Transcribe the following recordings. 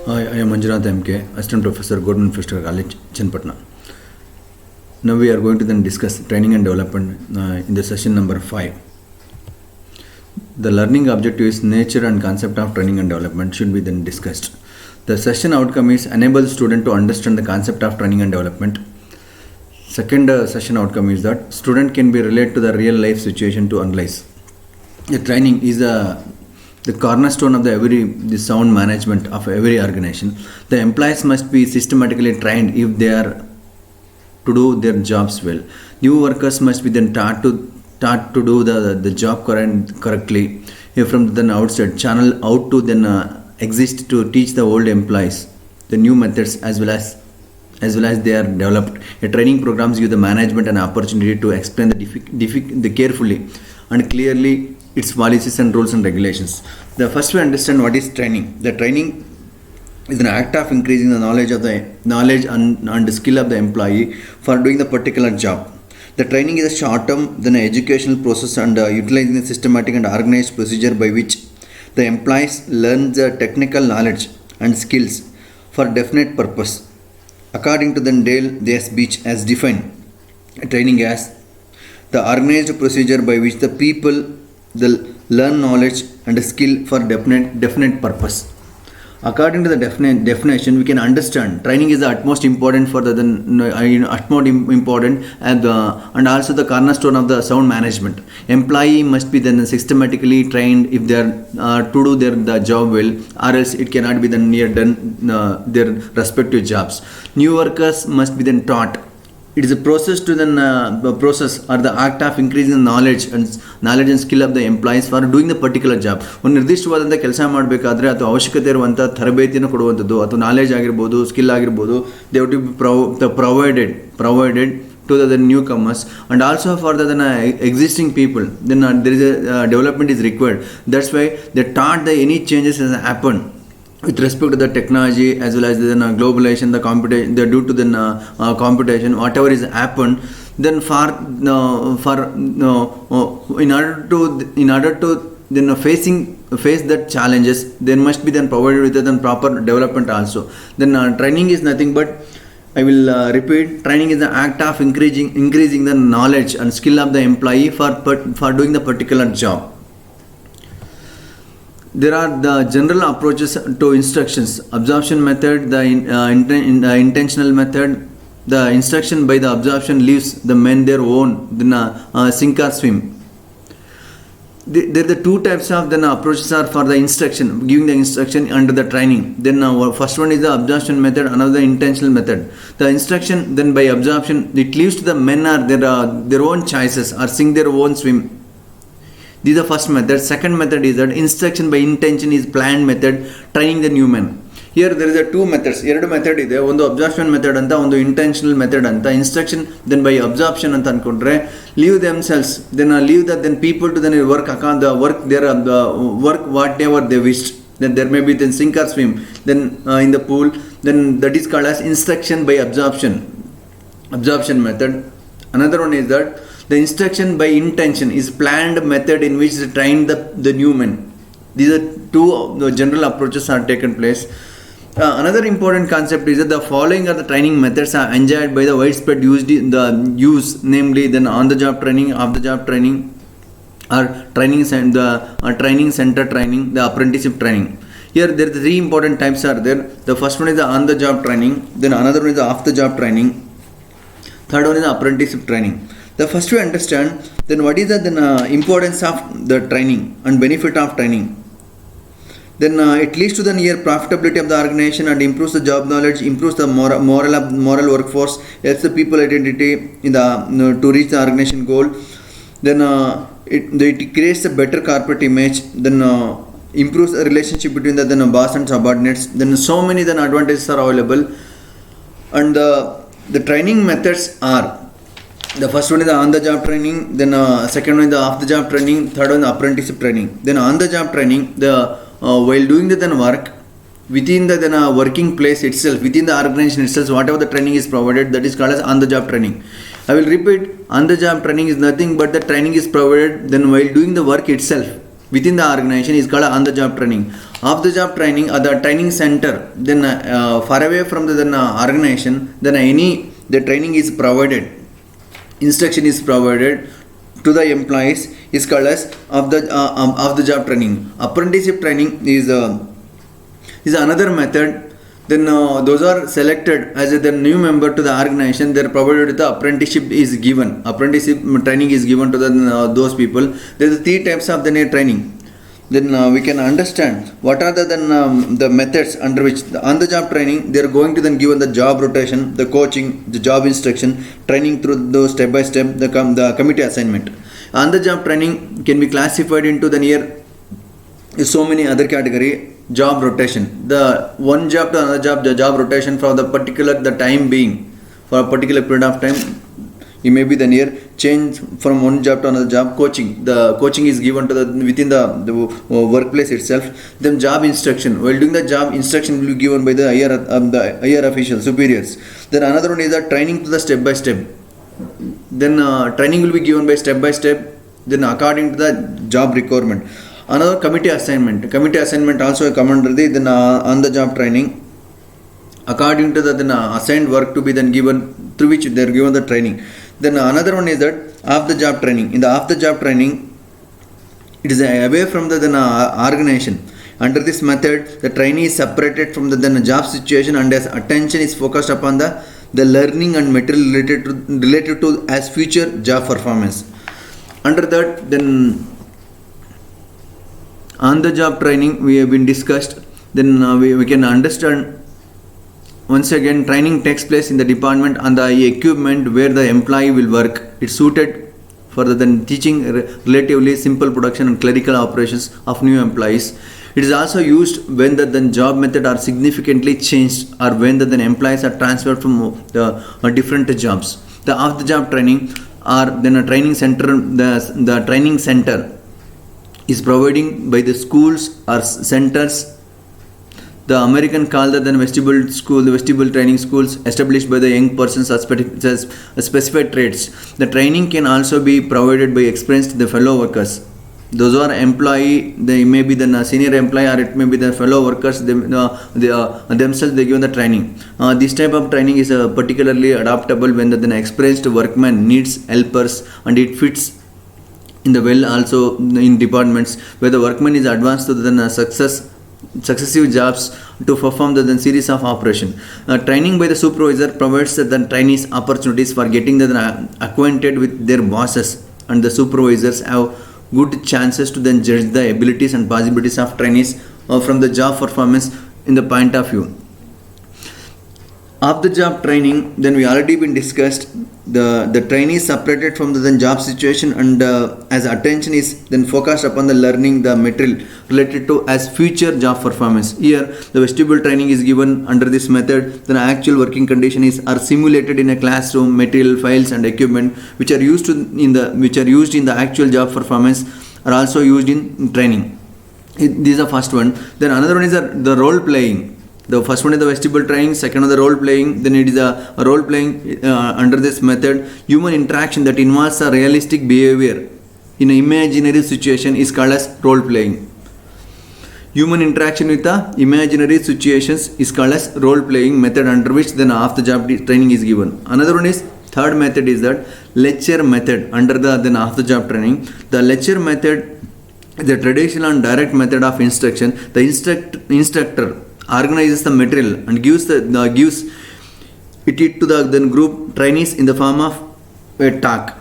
Hi, I am Manjunath MK, Assistant Professor, Government Fiscal College, Chenpatna. Now we are going to then discuss training and development in the session number 5. The learning objective is nature and concept of training and development should be then discussed. The session outcome is enable the student to understand the concept of training and development. Second session outcome is that student can be related to the real life situation to analyze. The training is the cornerstone of the sound management of every organization. The employees must be systematically trained if they are to do their jobs well. New workers must be then taught to do the job correctly. If from the outside channel out to then exist to teach the old employees the new methods as well as they are developed. A training programs give the management an opportunity to explain the carefully and clearly its policies and rules and regulations. The first we understand what is training. The training is an act of increasing the knowledge and skill of the employee for doing the particular job. The training is a short-term then educational process and utilizing the systematic and organized procedure by which the employees learn the technical knowledge and skills for definite purpose. According to the Dale Theis Beach as defined training as the organized procedure by which the people learn knowledge and skill for definite purpose. According to the definition, we can understand training is the utmost important for utmost important and also the cornerstone of the sound management. Employee must be then systematically trained if they are to do the job well, or else it cannot be then done their respective jobs. New workers must be then taught. It is a process to then process or the act of increasing knowledge and skill of the employees for doing the particular job. ಒಂದು ನಿರ್ದಿಷ್ಟವಾದಂಥ ಕೆಲಸ ಮಾಡಬೇಕಾದ್ರೆ ಅಥವಾ ಅವಶ್ಯಕತೆ ಇರುವಂಥ ತರಬೇತಿಯನ್ನು ಕೊಡುವಂಥದ್ದು ಅಥವಾ knowledge ಆಗಿರ್ಬೋದು, ಸ್ಕಿಲ್ ಆಗಿರ್ಬೋದು, they have to be provided to the newcomers and also for the existing people. Then there is a development is required. That's why they taught that any changes has happened with respect to the technology as well as the globalization, the competition, due to the competition, whatever is happened, then in order to then face that challenges, there must be then provided with the proper development also. Then training is nothing but, I will repeat, training is the act of increasing the knowledge and skill of the employee for doing the particular job. There are the general approaches to instructions: absorption method, the intentional method. The instruction by the absorption leaves the men their own, then sink or swim. There the two types of then approaches are for the instruction, giving the instruction under the training. Then first one is the absorption method, another intentional method. The instruction then by absorption, it leaves to the men or their own choices or sink their own swim. This is the first method. Second method is that instruction by intention is planned method, training the new men. Here there is a two methods. ಎರಡು method ಇದೆ. ಒಂದು absorption method ಅಂತ, ಒಂದು intentional method ಅಂತ. Instruction then by absorption ಅಂತ ಅನ್ಕೊಂಡ್ರೆ leave themselves, then leave the then people to then work ಅಕಾನ್ the work their work whatever they wished. Then there may be then sink or swim. Then in the pool, then that is called as instruction by absorption method. Another one is that the instruction by intention is planned method in which they train the new men. These are two general approaches are taken place. Another important concept is that the following are the training methods are enjoyed by the widespread use, namely then on-the-job training, off-the-job training, or training center training, the apprenticeship training. Here there are three important types are there. The first one is the on-the-job training, then another one is the off-the-job training, third one is the apprenticeship training. The first we understand then what is the importance of the training and benefit of training. Then it leads to the near profitability of the organization and improves the job knowledge, improves the moral workforce, helps the people identity in the to reach the organization goal. Then it creates a better corporate image. Then improves the relationship between the boss and subordinates. Then so many then advantages are available. And the training methods are: the first one is the on-the-job training, then second one is the off-the-job training, third one is the apprenticeship training. Then on-the-job training, while doing the work within the working place itself, within the organization itself, whatever the training is provided, that is called as on-the-job training. I will repeat: on-the-job training is nothing but the training is provided then while doing the work itself. within the organization is called on-the-job training. Off the job training at the training center, then far away from the organization, then the training is provided, instruction is provided to the employees is called as of the job training. Apprenticeship training is another method. Then those are selected as the new member to the organization. They are provided with the apprenticeship is given. Apprenticeship training is given to those people. There are three types of the training. Then we can understand what are the methods under which on the job training they are going to then given the job rotation, the coaching, the job instruction, training through those step by step, the committee assignment. On the job training can be classified into the so many other category. Job rotation, the one job to another job, the job rotation for the time being, for a particular period of time. You may be the change from one job to another job. Coaching, the coaching is given to within the workplace itself. Then job instruction, while doing the job instruction will be given by the higher officials, superiors. Then another one is the training to the step by step. Then training will be given by step by step, then according to the job requirement. Another committee assignment also come under the on the job training, according to the assigned work to be then given, through which they are given the training. Then another one is that off the job training. In the off the job training, it is away from the organization. Under this method, the trainee is separated from the job situation and his attention is focused upon the learning and material related to as future job performance. Under that, then on the job training we have been discussed. Then we can understand once again, training takes place in the department and the equipment where the employee will work. It's suited for the teaching relatively simple production and clerical operations of new employees. It is also used when the job method are significantly changed or when the employees are transferred from the different jobs. The off the job training or then a training center, the training center is providing by the schools or centers. The American call that the vestibule school, the vestibule training schools established by the young persons as specified trades. The training can also be provided by experienced the fellow workers. Those who are employee, they may be the senior employee or it may be the fellow workers. Themselves they give the training. This type of training is particularly adaptable when the experienced workman needs helpers and it fits in the well also in departments where the workman is advanced to the successive jobs to perform the series of operation. Training by the supervisor provides the trainees opportunities for getting acquainted with their bosses, and the supervisors have good chances to then judge the abilities and possibilities of trainees from the job performance in the point of view. Of the job training, then we already been discussed the trainee is separated from the job situation and as attention is then focused upon the learning the material related to as future job performance. Here the vestibule training is given under this method. The actual working conditions are simulated in a classroom. Material, files and equipment which are used in the actual job performance are also used in training. This is the first one. Then another one is the role playing. The first one is the vestibule training, second is the role playing, then it is a role playing under this method. Human interaction that involves a realistic behavior in an imaginary situation is called as role playing. Human interaction with the imaginary situations is called as role playing method under which then off the job training is given. Another one is third method is that lecture method under the then off the job training. The lecture method is the traditional and direct method of instruction. The instructor organizes the material and gives it to the group trainees in the form of a talk.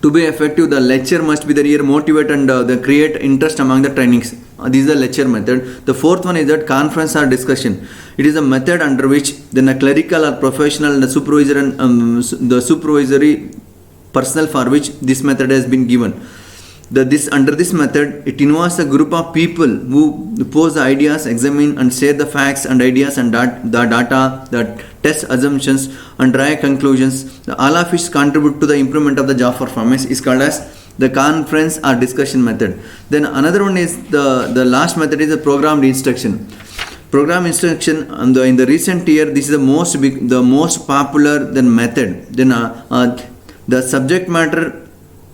To be effective, the lecture must be the motivate and create interest among the trainees. This is the lecture method. The fourth one is that conference or discussion. It is a method under which then a clerical or professional and the supervisor and the supervisory personnel for which this method has been given. Under this method, it involves a group of people who pose the ideas, examine and share the facts and ideas and the data, the test assumptions and drive conclusions. All of which contribute to the improvement of the job performance is called as the conference or discussion method. Then another one is the last method is the programmed instruction. Program instruction in the recent year, this is the most popular method. Then the subject matter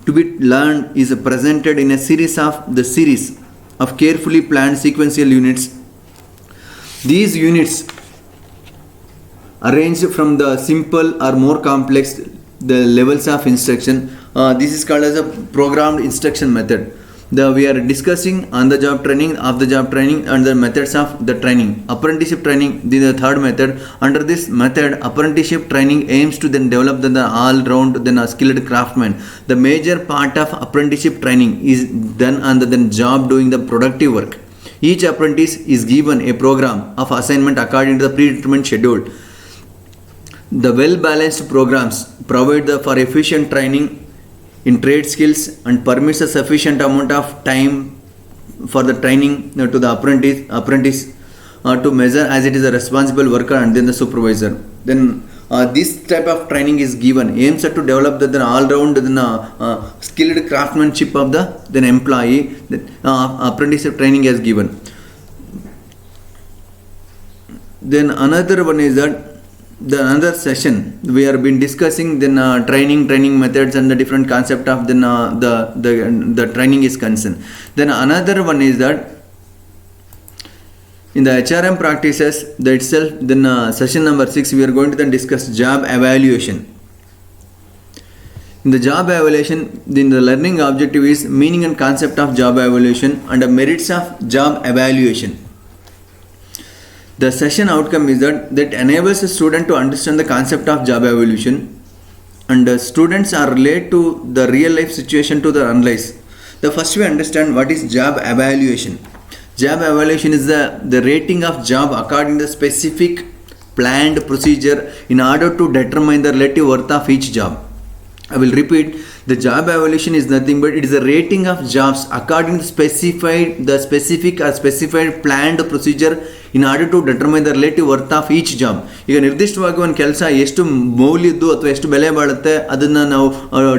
to be learned is presented in a series of of carefully planned sequential units. These units arranged from the simple or more complex the levels of instruction. This is called as a programmed instruction method. We are discussing on the job training, off the job training, and the methods of the training. Apprenticeship training, this is the third method. Under this method, apprenticeship training aims to then develop the all-round then skilled craftsman. The major part of apprenticeship training is done on the job doing the productive work. Each apprentice is given a program of assignment according to the predetermined schedule. The well-balanced programs provide for efficient training in trade skills and permits a sufficient amount of time for the training to the apprentice to measure as it is a responsible worker and then the supervisor. Then this type of training is given aims to develop the all-round skilled craftsmanship of the employee. Apprenticeship training is given. Then another one is that another session we have been discussing training methods and the different concept of the training is concerned. Then another one is that in the HRM practices itself, session number 6 we are going to then discuss job evaluation. In the job evaluation, the learning objective is meaning and concept of job evaluation and the merits of job evaluation. The session outcome is that enables a student to understand the concept of job evaluation, and students are related to the real life situation to the analyze. The first we understand what is job evaluation. Job evaluation is the rating of job according to the specific planned procedure in order to determine the relative worth of each job. I will repeat, the job evaluation is nothing but it is a rating of jobs according to specified planned procedure in order to determine the relative worth of each job. ಈಗ ನಿರ್ದಿಷ್ಟವಾಗಿ ಒಂದು ಕೆಲಸ ಎಷ್ಟು ಮೌಲ್ಯದ್ದು ಅಥವಾ ಎಷ್ಟು ಬೆಲೆ ಬಾಳುತ್ತೆ ಅದನ್ನು ನಾವು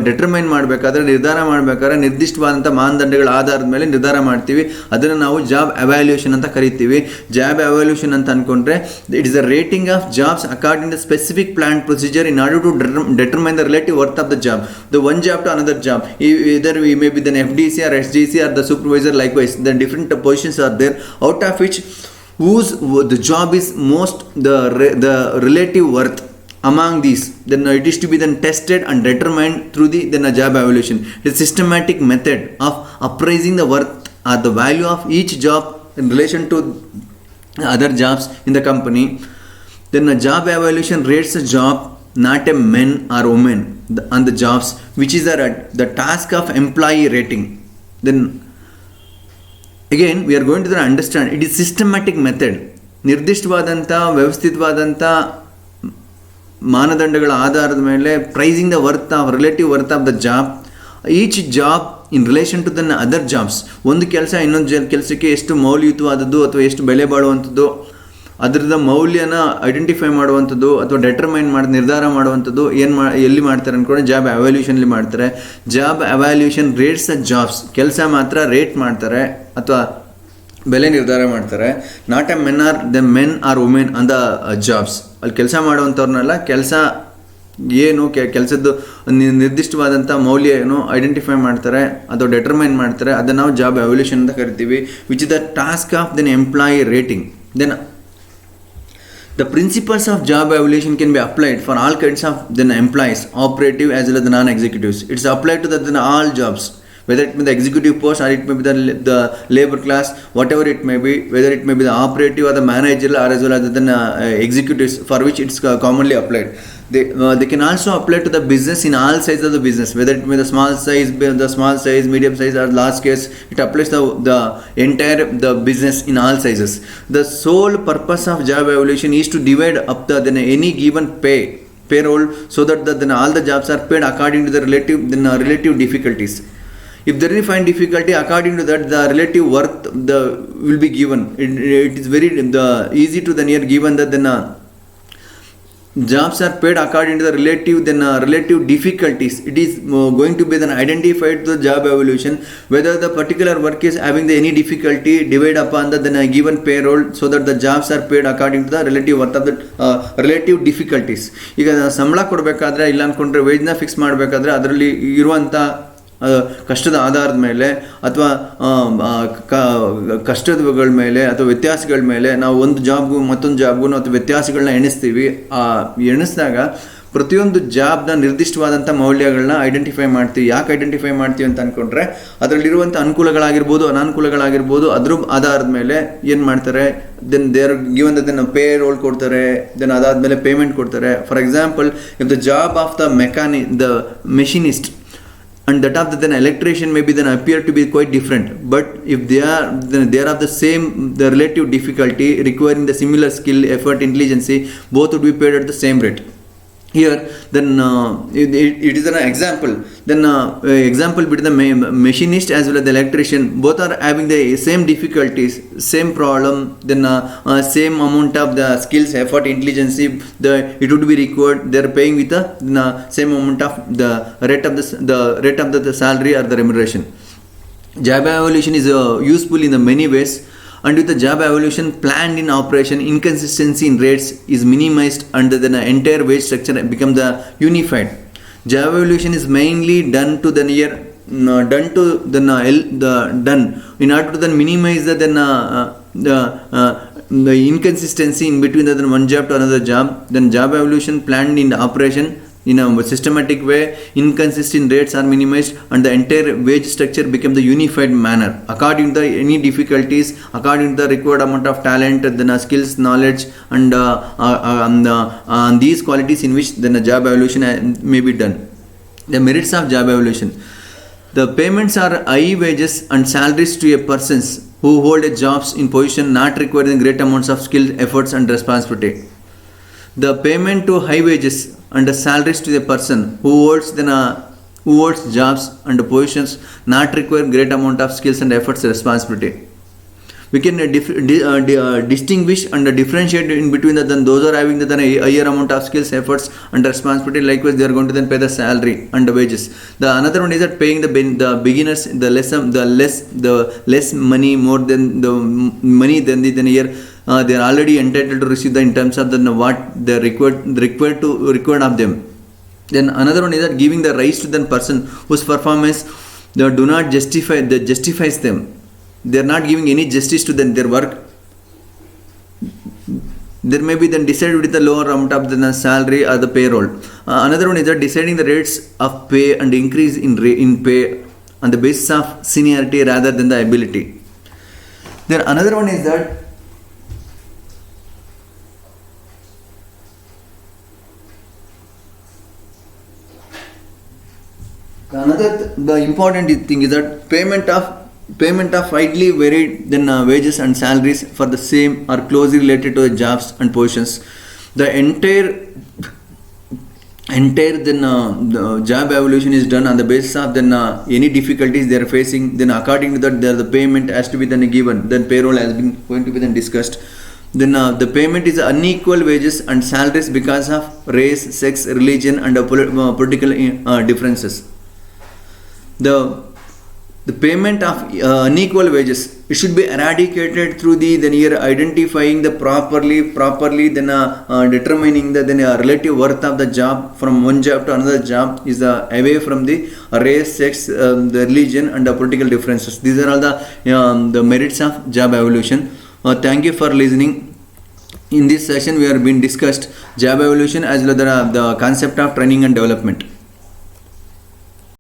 ಡಿಟರ್ಮೈನ್ ಮಾಡಬೇಕಾದ್ರೆ ನಿರ್ಧಾರ ಮಾಡಬೇಕಾದ್ರೆ ನಿರ್ದಿಷ್ಟವಾದಂಥ ಮಾನದಂಡಗಳ ಆಧಾರದ ಮೇಲೆ ನಿರ್ಧಾರ ಮಾಡ್ತೀವಿ. ಅದನ್ನು ನಾವು ಜಾಬ್ ಎವ್ಯಾಲ್ಯೂಯೇಷನ್ ಅಂತ ಕರಿತೀವಿ. ಜಾಬ್ ಎವ್ಯಾಲ್ಯೂಯೇಷನ್ ಅಂತ ಅಂದ್ಕೊಂಡ್ರೆ it is a rating of jobs according the specific plan procedure in order to determine the relative worth of the job. The one job to another job, either we may be the FDC or SGC or the supervisor, likewise the different positions are there, out of which the job is most the relative worth among these, then it is to be then tested and determined through the job evaluation. It's a systematic method of appraising the worth or the value of each job in relation to other jobs in the company. Then a job evaluation rates a job, not a men or women on the jobs, which is the task of employee rating. Then again we are going to understand it is systematic method. ನಿರ್ದಿಷ್ಟವಾದಂಥ ವ್ಯವಸ್ಥಿತವಾದಂಥ ಮಾನದಂಡಗಳ ಆಧಾರದ ಮೇಲೆ pricing the worth of relative worth of the job, each job in relation to the other jobs. ಒಂದು ಕೆಲಸ ಇನ್ನೊಂದು ಕೆಲಸಕ್ಕೆ ಎಷ್ಟು ಮೌಲ್ಯಯುತವಾದದ್ದು ಅಥವಾ ಎಷ್ಟು ಬೆಲೆ ಬಾಳುವಂಥದ್ದು, ಅದರದ ಮೌಲ್ಯನ ಐಡೆಂಟಿಫೈ ಮಾಡುವಂಥದ್ದು ಅಥವಾ ಡೆಟರ್ಮೈನ್ ನಿರ್ಧಾರ ಮಾಡುವಂಥದ್ದು ಎಲ್ಲಿ ಮಾಡ್ತಾರೆ ಅಂದ್ಕೊಂಡು ಜಾಬ್ ಎವ್ಯಾಲ್ಯೂಷನ್ಲಿ ಮಾಡ್ತಾರೆ. Job evaluation rates the jobs, ಕೆಲಸ ಮಾತ್ರ ರೇಟ್ ಮಾಡ್ತಾರೆ ಅಥವಾ ಬೆಲೆ ನಿರ್ಧಾರ ಮಾಡ್ತಾರೆ. Not A men or women on the jobs. ಅಲ್ಲಿ ಕೆಲಸ ಮಾಡುವಂಥವ್ರನ್ನೆಲ್ಲ ಕೆಲಸ ಏನು ಕೆಲಸದ್ದು ನಿರ್ದಿಷ್ಟವಾದಂಥ ಮೌಲ್ಯ ಏನು ಐಡೆಂಟಿಫೈ ಮಾಡ್ತಾರೆ ಅಥವಾ ಡೆಟರ್ಮೈನ್ ಮಾಡ್ತಾರೆ, ಅದನ್ನು ನಾವು ಜಾಬ್ ಎವ್ಯಾಲ್ಯೂಷನ್ ಅಂತ ಕರಿತೀವಿ, which is the task of employee rating. Then the principles of job evaluation can be applied for all kinds of employees, operative as well as the non-executives. It's applied to all jobs, whether it may be the executive post or it may be the labor class, whatever it may be, whether it may be the operative or the managerial or as well as the executives, for which it's commonly applied. They can also apply to the business in all sizes of the business, whether it may be the small size, medium size or large case. It applies the entire business in all sizes. The sole purpose of job evaluation is to divide up any given payroll so that all the jobs are paid according to the relative difficulties. If there is find difficulty, according to that the relative worth will be given. It is very easy to given that jobs are paid according to the relative difficulties. It is going to be identified to the job evaluation whether the particular work is having any difficulty, divide upon the given payroll so that the jobs are paid according to the relative worth of the relative difficulties. ಈಗ ಸಂಬಳ ಕೊಡಬೇಕಾದ್ರೆ ಇಲ್ಲ ಅಂದ್ಕೊಂಡ್ರೆ ವೇಜ್ನ fix ಮಾಡಬೇಕಾದ್ರೆ ಅದರಲ್ಲಿ ಇರುವಂಥ ಕಷ್ಟದ ಆಧಾರದ ಮೇಲೆ ಅಥವಾ ಕಷ್ಟಗಳ ಮೇಲೆ ಅಥವಾ ವ್ಯತ್ಯಾಸಗಳ ಮೇಲೆ ನಾವು ಒಂದು ಜಾಬ್ಗೂ ಮತ್ತೊಂದು ಜಾಬ್ಗೂ ಅಥವಾ ವ್ಯತ್ಯಾಸಗಳನ್ನ ಎಣಿಸ್ತೀವಿ. ಎಣಿಸಿದಾಗ ಪ್ರತಿಯೊಂದು ಜಾಬ್ನ ನಿರ್ದಿಷ್ಟವಾದಂಥ ಮೌಲ್ಯಗಳನ್ನ ಐಡೆಂಟಿಫೈ ಮಾಡ್ತೀವಿ. ಯಾಕೆ ಐಡೆಂಟಿಫೈ ಮಾಡ್ತೀವಿ ಅಂತ ಅಂದ್ಕೊಂಡ್ರೆ ಅದರಲ್ಲಿರುವಂಥ ಅನುಕೂಲಗಳಾಗಿರ್ಬೋದು ಅನಾನುಕೂಲಗಳಾಗಿರ್ಬೋದು ಅದ್ರ ಆಧಾರದ ಮೇಲೆ ಏನು ಮಾಡ್ತಾರೆ, then there given then payroll ಕೊಡ್ತಾರೆ, ದೆನ್ ಅದಾದಮೇಲೆ ಪೇಮೆಂಟ್ ಕೊಡ್ತಾರೆ. For example, if the job of the the machinist and that of the electrician maybe then appear to be quite different, but if they are of the same the relative difficulty requiring the similar skill, effort, intelligence, both would be paid at the same rate. Here then it is an example, then example between the machinist as well as the electrician, both are having the same difficulties, same problem, then same amount of the skills, effort, intelligence, it would be required. They are paying with the same amount of the rate of the salary or the remuneration. Job evaluation is useful in the many ways, and with the job evaluation planned in operation, inconsistency in rates is minimized and the entire wage structure becomes the unified. Job evaluation is mainly done in order to then minimize the inconsistency in between the one job to another job. Then job evaluation planned in operation in a systematic way, inconsistent rates are minimized and the entire wage structure becomes the unified manner according to any difficulties, according to the required amount of talent, then skills, knowledge, and these qualities in which then a job evaluation may be done. The merits of job evaluation: the payments are high wages and salaries to a persons who hold a jobs in position not requiring great amounts of skill, efforts, and responsibility. The payment to high wages and the salaries to the person who holds jobs and positions not require great amount of skills and efforts and responsibility. We can distinguish and differentiate in between those are having the higher amount of skills, efforts, and responsibility. Likewise, they are going to then pay the salary and the wages. The another one is that paying the beginners the less money, more than the money than the year. They are already entitled to receive in terms of what they are required of them. Then another one is that giving the rise to the person whose performance they do not justifies them. They are not giving any justice to their work. There may be then decided with the lower amount of the salary or the payroll. Another one is that deciding the rates of pay and increase in pay on the basis of seniority rather than the ability. Then another one is that the important thing is that payment of widely varied then wages and salaries for the same are closely related to the jobs and positions. The entire then the job evaluation is done on the basis of then any difficulties they are facing. Then according to that, the payment has to be then given. Then payroll has been going to be then discussed. Then the payment is unequal wages and salaries because of race, sex, religion, and political differences. The payment of unequal wages, it should be eradicated through then here identifying the properly then determining the then relative worth of the job from one job to another job is away from the race, sex, the religion, and the political differences. These are all the merits of job evaluation. Thank you for listening. In this session we have been discussed job evaluation as well as the concept of training and development.